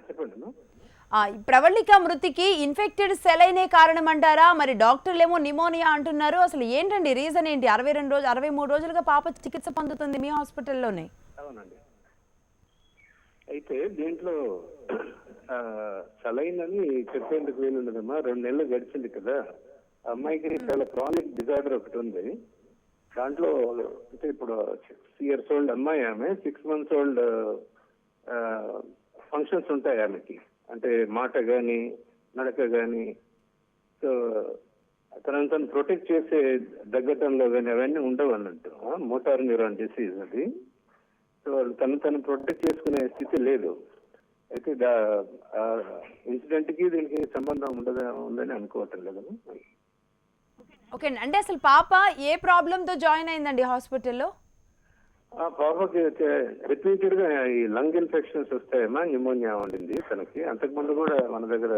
చెప్పండి. ఈ ప్రవళిక మృతికి ఇన్ఫెక్టెడ్ సెలైనే కారణం అంటారా? మరి డాక్టర్లేమో నిమోనియా అంటున్నారు. అసలు ఏంటండి రీజన్ ఏంటి? 63 రోజులుగా పాప చికిత్స పొందుతుంది మీ హాస్పిటల్లోనే. అవునండి. అయితే దీంట్లో సలైన్ అని చెప్పేందుకు వీలుండదమ్మా. 2 నెలలు గడిచింది కదా. అమ్మాయికి చాలా క్రానిక్ డిజార్డర్ ఒకటి ఉంది. దాంట్లో అంటే ఇప్పుడు 6 years old అమ్మాయి, ఆమె 6 months old ఫంక్షన్స్ ఉంటాయి ఆమెకి. అంటే మాట గాని నడక గాని, సో తనను ప్రొటెక్ట్ చేసే దగ్గటంలో కానీ అవన్నీ ఉండవు అన్నట్టు. మోటార్ న్యూరాన్ డిసీజ్ అది. సో తను ప్రొటెక్ట్ చేసుకునే స్థితి లేదు. అయితే ఇన్సిడెంట్ కి దీనికి సంబంధం ఉందని అనుకోవటం లేదు. ఓకే, అంటే అసలు పాప ఏ ప్రాబ్లంతో జాయిన్ అయిందండి హాస్పిటల్లో? పాపకి రిపీటెడ్ గా ఈ లంగ్ ఇన్ఫెక్షన్స్ వస్తాయమ్మా. న్యూమోనియా ఉండింది తనకి. అంతకుముందు కూడా మన దగ్గర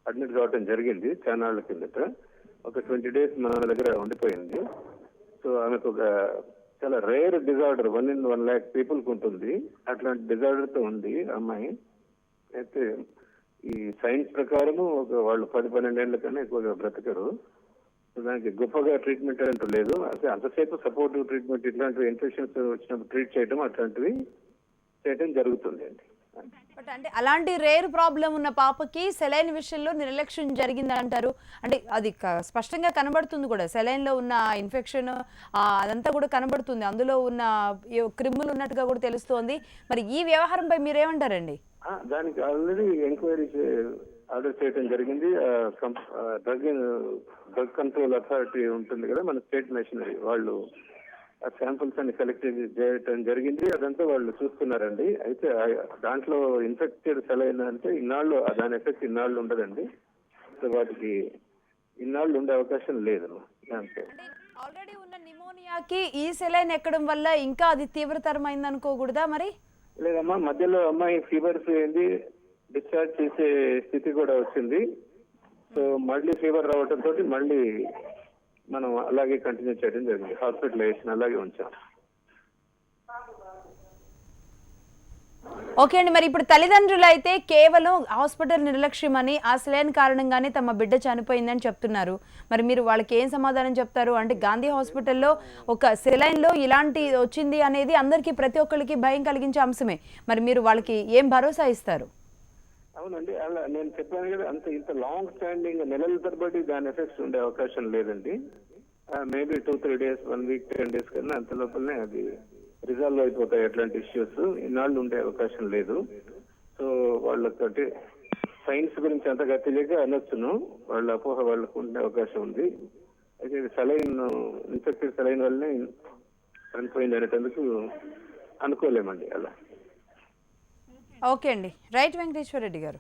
అడ్మిట్ కావటం జరిగింది చానాళ్ళ కిందట. ఒక 20 days మన దగ్గర ఉండిపోయింది. సో ఆమెకు ఒక చాలా రేర్ డిజార్డర్, 1 in 1 lakh పీపుల్కి ఉంటుంది. అట్లాంటి డిజార్డర్ తో ఉంది అమ్మాయి. అయితే ఈ సైన్స్ ప్రకారము వాళ్ళు 10-12 ఏళ్ల కన్నా ఎక్కువగా బ్రతకరు. దానికి గొప్పగా ట్రీట్మెంట్ అంటూ లేదు. అంటే అంతసేపు సపోర్టివ్ ట్రీట్మెంట్, ఇట్లాంటివి ఇన్ఫెక్షన్స్ వచ్చినప్పుడు ట్రీట్ చేయడం అట్లాంటివి చేయడం జరుగుతుంది అండి. బట్ అంటే అలాంటి రేర్ ప్రాబ్లం ఉన్న పాపకి సెలైన్ విషయంలో నిర్లక్ష్యం జరిగింది అంటారు. అంటే అది స్పష్టంగా కనబడుతుంది కూడా, సెలైన్ లో ఉన్న ఇన్ఫెక్షన్ అదంతా కూడా కనబడుతుంది. అందులో ఉన్న క్రిములు ఉన్నట్టుగా కూడా తెలుస్తోంది. మరి ఈ వ్యవహారంపై మీరేమంటారండి? దానికి ఆల్రెడీ ఎంక్వైరీ ఆర్డర్ చేయడం జరిగింది. డ్రగ్ కంట్రోల్ అథారిటీ ఉంటుంది కదా మన స్టేట్ మెషినరీ, వాళ్ళు ఆ శాంపుల్స్ అన్ని కలెక్ట్ చేయడం జరిగింది. అదంతా వాళ్ళు చూస్తున్నారండి. అయితే దాంట్లో ఇన్ఫెక్టెడ్ సెలైన్ అంటే ఇన్నాళ్ళు దాని ఎఫెక్ట్ ఇన్నాళ్ళు ఉండదండి. సో వాటికి ఇన్నాళ్ళు ఉండే అవకాశం లేదు. ఆల్రెడీ ఉన్న నిమోనియాకి ఈ సెలైన్ ఎక్కడం వల్ల ఇంకా అది తీవ్రతరమైంది అనుకోకూడదా మరి? లేదమ్మా, మధ్యలో అమ్మాయి ఫీవర్ అయింది, డిశ్చార్జ్ చేసే స్థితి కూడా వచ్చింది. సో మళ్ళీ ఫీవర్ రావడంతో మళ్ళీ మనం అలాగే కంటిన్యూ చేయడం జరిగింది. హాస్పిటలైజేషన్ అలాగే ఉంచాం. ఓకే అండి, మరి ఇప్పుడు తల్లిదండ్రులు అయితే కేవలం హాస్పిటల్ నిర్లక్ష్యం అని, ఆ సెలైన్ కారణంగానే తమ బిడ్డ చనిపోయిందని చెప్తున్నారు. మరి మీరు వాళ్ళకి ఏం సమాధానం చెప్తారు? అంటే గాంధీ హాస్పిటల్లో ఒక సెలైన్లో ఇలాంటి వచ్చింది అనేది అందరికీ, ప్రతి ఒక్కరికి భయం కలిగించే అంశమే. మరి మీరు వాళ్ళకి ఏం భరోసా ఇస్తారు? అవునండి, అలా నేను చెప్పాను కదా, ఇంత లాంగ్ స్టాండింగ్ నెలల తరబడి దాని ఎఫెక్ట్స్ ఉండే అవకాశం లేదండి. మేబీ 2-3 days, 1 week, 10 days కన్నా అంత లోపలనే అది రిజాల్వ్ అయిపోతాయి. అట్లాంటి ఇష్యూస్ ఇన్నాళ్ళు ఉండే అవకాశం లేదు. సో వాళ్ళకి సైన్స్ గురించి అంతగా తెలియక అనొచ్చును, వాళ్ళ అపోహ వాళ్ళకు ఉండే అవకాశం ఉంది. అయితే సెలైన్, ఇన్ఫెక్టెడ్ సెలైన్ వల్లనే చనిపోయింది అనేటందుకు అనుకోలేమండి అలా. ఓకే అండి, రైట్ వెంకటేశ్వర రెడ్డి గారు.